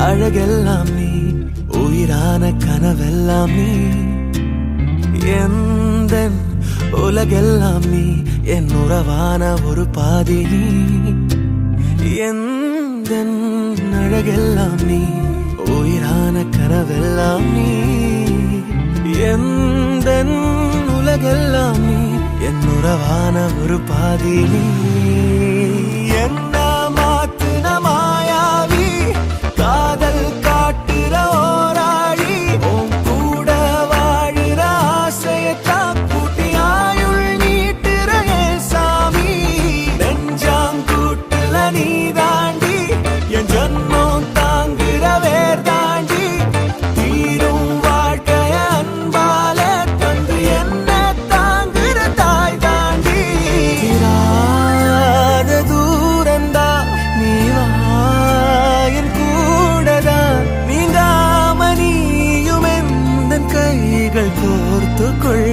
அழகெல்லாம் நீ, உயிரான கனவெல்லாம் நீ, எந்தன் உலகெல்லாம் நீ, என் உறவான ஒரு பாதி நீ, எந்தன் அழகெல்லாம் நீ, உயிரான கனவெல்லாம் நீ, எந்தன் உலகெல்லாம் நீ, என் உறவான ஒரு பாதி நீ. என்ன மாத்துன மாயாவி, காதல் காட்டுற ஓராளி, உன் கூட வாழுற ஆசைய காக்கூட்டி ஆயுள் நீட்டுற ஏன் சாமி. நெஞ்சாங்கூட்டுல நீ தாண்டி, என் ஜன்மம் தாங்குற வேர் தாண்டி, தீரும் வாழ்க்கைய அன்பால தந்து என்ன தாங்குற தாய் தாண்டி. தீராத தூரந்தா நீ வா என் கூடதா, நீங்காம நீயும் எந்தன் கைகள் கோர்த்துக்கொள்.